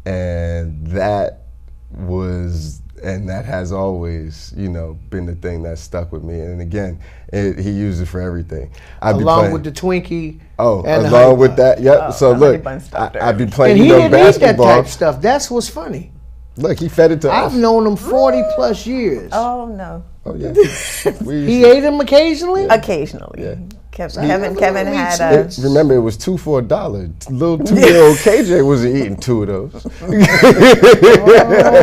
And that has always, been the thing that stuck with me. And again, he used it for everything. Along with the Twinkie. Oh, and along with that, yep. Oh, so look, I'd be playing, and he didn't eat that basketball. type of stuff. That's what's funny. Look, he fed it to us. I've known him 40 plus years. Oh no. Oh yeah. He ate them occasionally? Occasionally. Yeah. Kevin had a. Remember, it was 2 for $1. Little 2-year-old KJ wasn't eating 2 of those.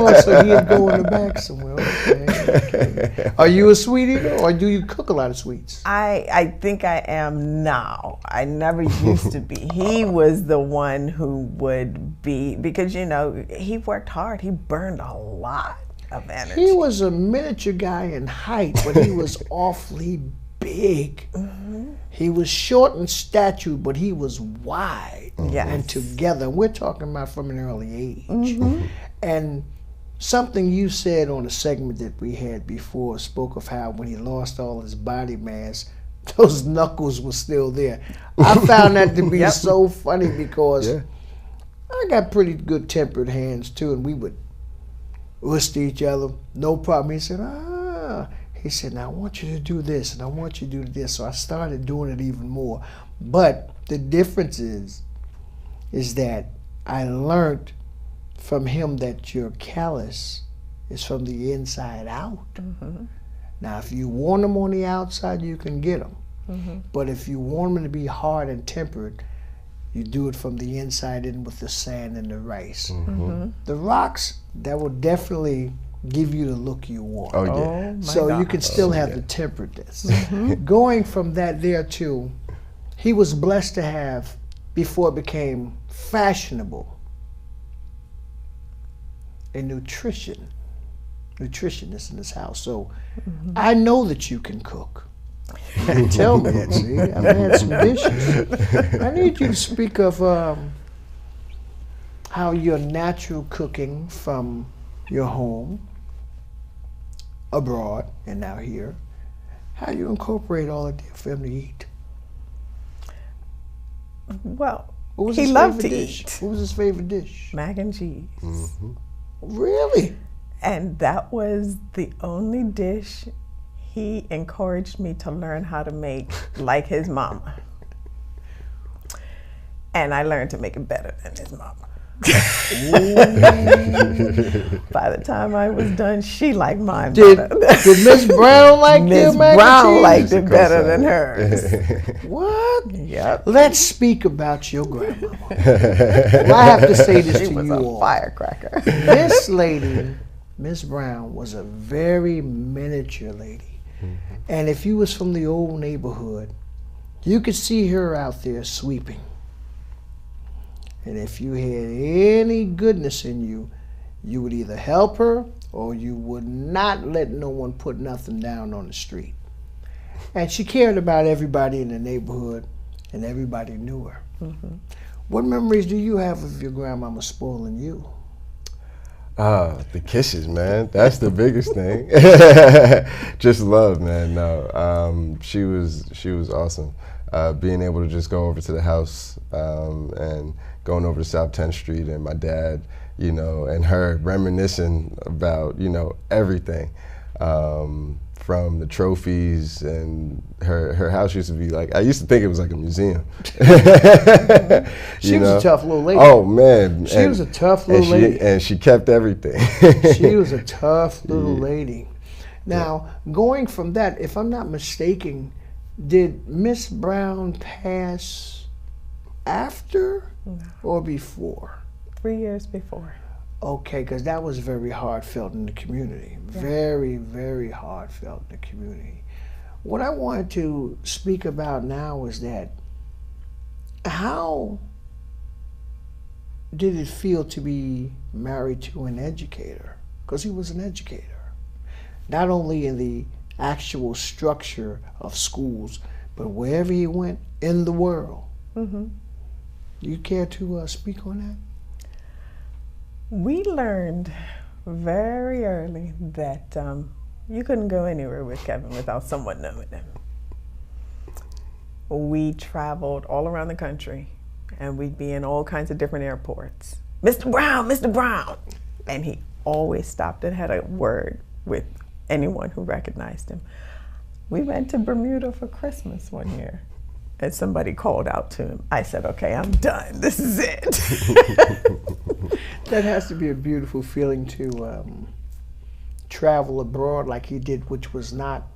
Oh, so he'd go in the back somewhere. Okay. Are you a sweet eater, or do you cook a lot of sweets? I think I am now. I never used to be. He was the one who would be, because he worked hard. He burned a lot of energy. He was a miniature guy in height, but he was awfully big. Mm-hmm. He was short in stature, but he was wide and together. We're talking about from an early age. Mm-hmm. And something you said on a segment that we had before spoke of how when he lost all his body mass, those knuckles were still there. I found that to be so funny because I got pretty good tempered hands too, and we would whisper each other, no problem. He said, He said, now I want you to do this, and I want you to do this. So I started doing it even more. But the difference is that I learned from him that your callus is from the inside out. Mm-hmm. Now, if you want them on the outside, you can get them. Mm-hmm. But if you want them to be hard and tempered, you do it from the inside in with the sand and the rice. Mm-hmm. The rocks, that will definitely give you the look you want. Oh, yeah. So God. you can still have the temperedness. Going from that there to, he was blessed to have, before it became fashionable, a nutritionist in his house. So I know that you can cook. Tell me that, see? I've had some dishes. I need you to speak of how your natural cooking from your home, abroad, and now here, how you incorporate all of your family to eat. Well, What was he his loved favorite to dish? eat What was his favorite dish? mac and cheese. Mm-hmm. Really? And that was the only dish he encouraged me to learn how to make like his mama. And I learned to make it better than his mama. By the time I was done, she liked mine better. Did Miss Brown like Miss their mac and Brown cheese? liked it better than hers. What? Yep. Let's speak about your grandmama. Well, I have to say this She to was you a all. firecracker. This lady, Miss Brown, was a very miniature lady. And if you was from the old neighborhood, you could see her out there sweeping. And if you had any goodness in you, you would either help her or you would not let no one put nothing down on the street. And she cared about everybody in the neighborhood, and everybody knew her. Mm-hmm. What memories do you have of your grandmama spoiling you? The kisses, man. That's the biggest thing. Just love, man. No, she was awesome. Being able to just go over to the house and going over to South 10th Street, and my dad, and her reminiscing about, everything. From the trophies, and her house used to be like, I used to think it was like a museum. She was a tough little lady. Oh man. She was a tough little lady. And she kept everything. She was a tough little lady. Now, going from that, if I'm not mistaken, did Miss Brown pass after or before? 3 years before. Okay, because that was very heartfelt in the community. Yeah. Very, very heartfelt in the community. What I wanted to speak about now is that how did it feel to be married to an educator? Because he was an educator. Not only in the actual structure of schools, but wherever he went in the world. Mm-hmm. Do you care to speak on that? We learned very early that you couldn't go anywhere with Kevin without someone knowing him. We traveled all around the country, and we'd be in all kinds of different airports. Mr. Brown, Mr. Brown. And he always stopped and had a word with anyone who recognized him. We went to Bermuda for Christmas one year, and somebody called out to him. I said, okay, I'm done. This is it. That has to be a beautiful feeling to travel abroad like he did, which was not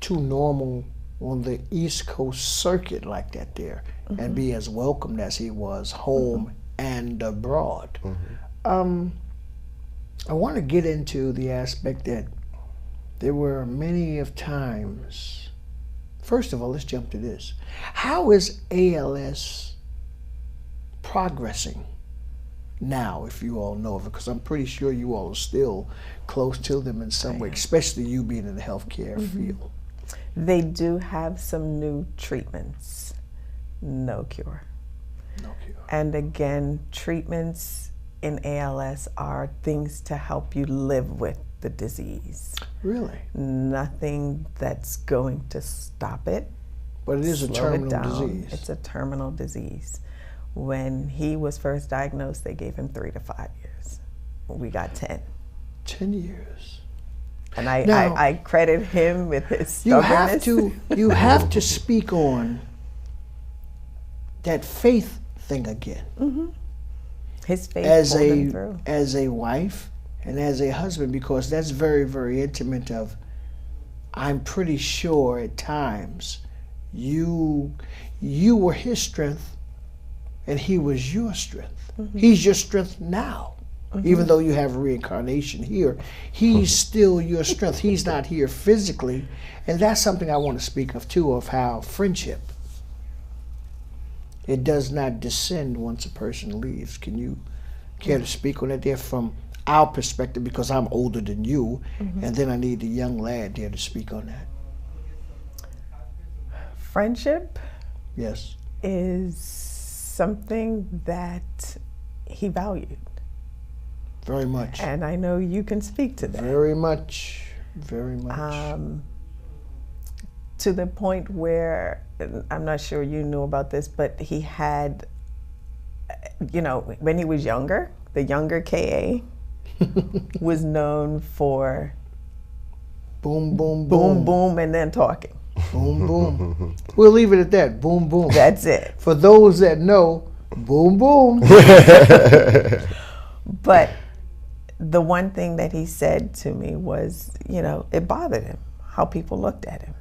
too normal on the East Coast circuit like that there, and be as welcomed as he was home and abroad. I want to get into the aspect that there were many of times. First of all, let's jump to this. How is ALS progressing now, if you all know of it? Because I'm pretty sure you all are still close to them in some way, especially you being in the healthcare field. They do have some new treatments. No cure. No cure. And again, treatments in ALS are things to help you live with the disease. Really? Nothing that's going to stop it. But it is a slow it terminal down. disease. It's a terminal disease. When he was first diagnosed, they gave him 3 to 5 years. We got 10. 10 years. And Now, I credit him with his stubbornness. You have to speak on that faith thing again. His faith As pulled him through. as a wife and as a husband, because that's very, very intimate of, I'm pretty sure at times you were his strength and he was your strength. He's your strength now. Even though you have reincarnation here, he's still your strength. He's not here physically. And that's something I want to speak of too, of how friendship, it does not descend once a person leaves. Can you care to speak on that there from our perspective, because I'm older than you, and then I need the young lad there to speak on that. Friendship Yes. is something that he valued. Very much. And I know you can speak to that. Very much. Very much. To the point where, I'm not sure you knew about this, but he had, you know, when he was younger, the younger KA was known for Boom, boom, boom, boom, and then talking. Boom, boom. We'll leave it at that. Boom, boom. That's it. For those that know, boom, boom. But the one thing that he said to me was, you know, it bothered him how people looked at him.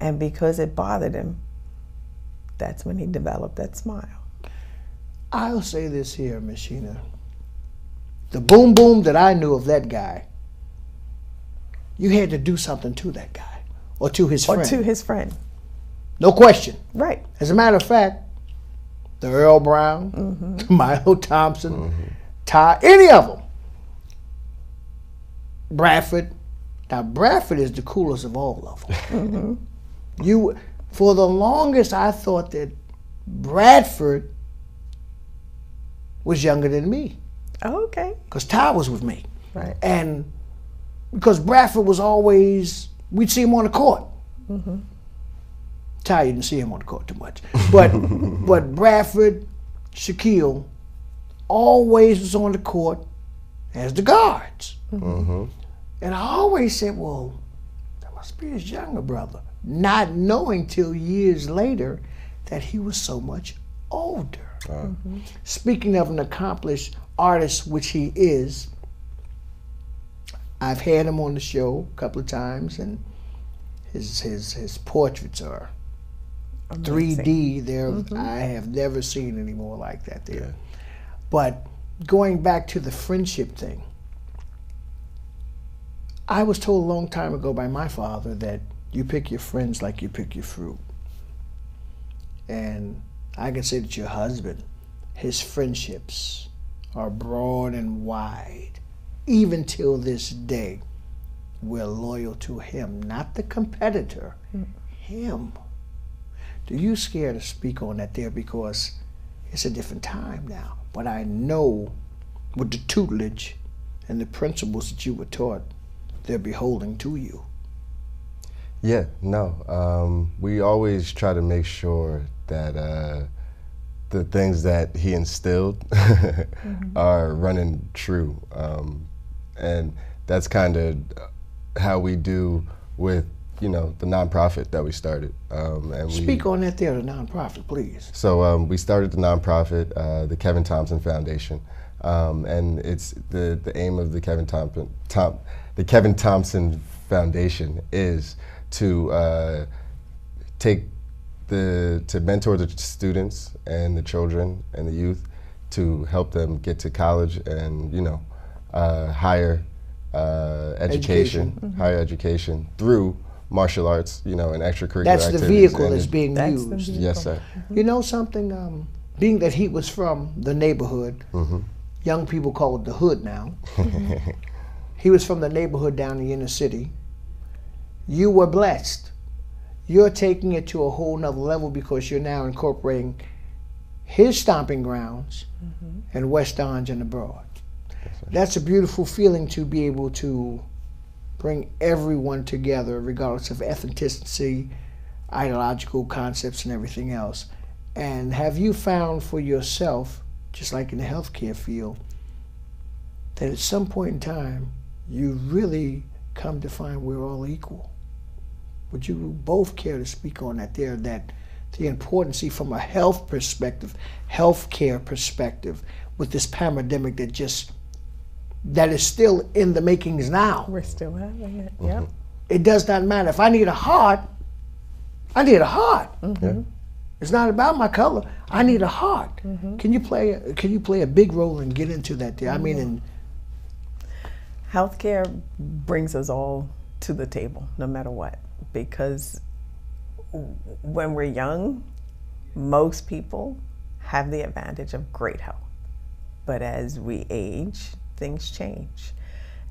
And because it bothered him, that's when he developed that smile. I'll say this here, Miss Sheena. The boom boom that I knew of that guy, you had to do something to that guy or to his friend. Or to his friend. No question. Right. As a matter of fact, the Earl Brown, Milo Thompson, Ty, any of them. Bradford. Now, Bradford is the coolest of all of them. For the longest, I thought that Bradford was younger than me. Oh, okay. Because Ty was with me. Right. And because Bradford was always, we'd see him on the court. Ty, you didn't see him on the court too much. But Bradford, Shaquille, always was on the court as the guards. And I always said, well, that must be his younger brother. Not knowing till years later that he was so much older. Speaking of an accomplished artist, which he is, I've had him on the show a couple of times, and his portraits are Amazing. 3D. There, I have never seen any more like that there. But going back to the friendship thing, I was told a long time ago by my father that you pick your friends like you pick your fruit. And I can say that your husband, his friendships are broad and wide. Even till this day, we're loyal to him, not the competitor, him. Do you scare to speak on that there, because it's a different time now? But I know with the tutelage and the principles that you were taught, they're beholding to you. Yeah, no. We always try to make sure that the things that he instilled are running true. And that's kind of how we do with, you know, the nonprofit that we started. And Speak on that there, the nonprofit, please. So we started the nonprofit, the Kevin Thompson Foundation, and it's the aim of the Kevin Thompson Foundation is to to mentor the students and the children and the youth to help them get to college and, you know, higher education, higher education through martial arts, you know, and extracurricular That's activities. the vehicle that's being used. Yes, sir. You know something? Being that he was from the neighborhood, young people call it the hood now. He was from the neighborhood down in the inner city. You were blessed. You're taking it to a whole nother level because you're now incorporating his stomping grounds and West Orange and abroad. That's a beautiful feeling to be able to bring everyone together regardless of ethnicity, ideological concepts and everything else. And have you found for yourself, just like in the healthcare field, that at some point in time you really come to find we're all equal? Would you both care to speak on that there, that the importance from a health perspective, healthcare perspective, with this pandemic that is still in the makings now? We're still having it, yep. It does not matter. If I need a heart, I need a heart. Yeah. It's not about my color. I need a heart. Can you play a big role and get into that there? I mean, healthcare brings us all to the table, no matter what. Because when we're young, most people have the advantage of great health. But as we age, things change.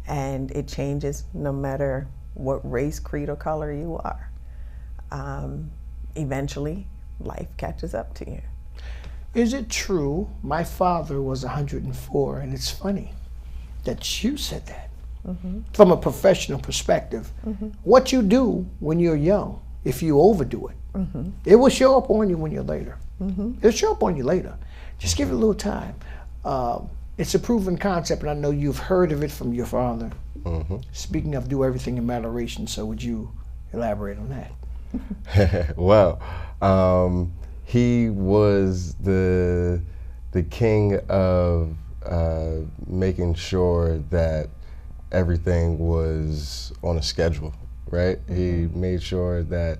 And it changes no matter what race, creed, or color you are. Eventually, life catches up to you. is it true? My father was 104, and it's funny that you said that. From a professional perspective, what you do when you're young, if you overdo it, it will show up on you when you're later. It'll show up on you later. Just give it a little time. It's a proven concept, and I know you've heard of it from your father. Speaking of do everything in moderation, so would you elaborate on that? Well, he was the king of making sure that everything was on a schedule, right? He made sure that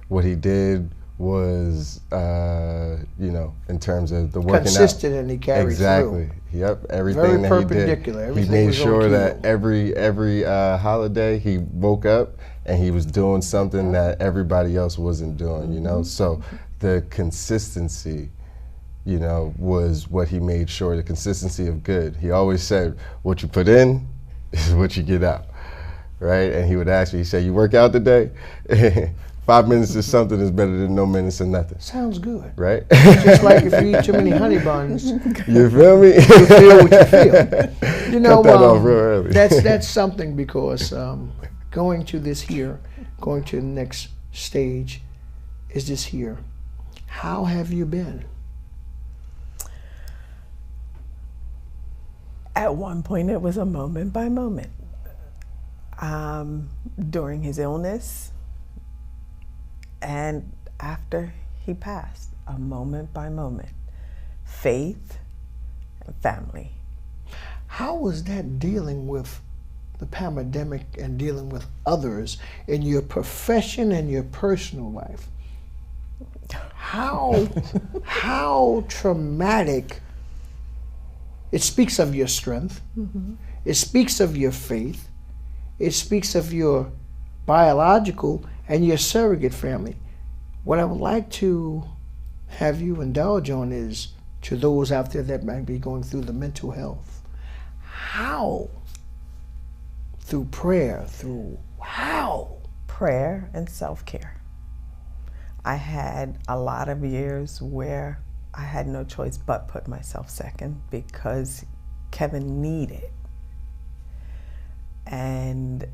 what he did was, you know, in terms of the working consistent out. And he carried exactly. through. Yep. Everything Very that perpendicular. he did, Everything he made was on sure cue. that every holiday he woke up and he was doing something that everybody else wasn't doing. You know, so the consistency, you know, was what he made sure. The consistency of good. He always said, "What you put in is what you get out." Right? And he would ask me, he said, "You work out today?" 5 minutes of something is better than no minutes of nothing. Sounds good. Right? Just like if you eat too many honey buns, You feel me? you feel what you feel. You know, Cut that off real early. that's something, because going to this here, going to the next stage is this here. How have you been? At one point, it was a moment by moment. During his illness and after he passed, a moment by moment. Faith and family. How was that dealing with the pandemic and dealing with others in your profession and your personal life? How traumatic. It speaks of your strength. It speaks of your faith. It speaks of your biological and your surrogate family. What I would like to have you indulge on is, to those out there that might be going through the mental health, how? Through prayer, through how? Prayer and self-care. I had a lot of years where I had no choice but put myself second because Kevin needed. And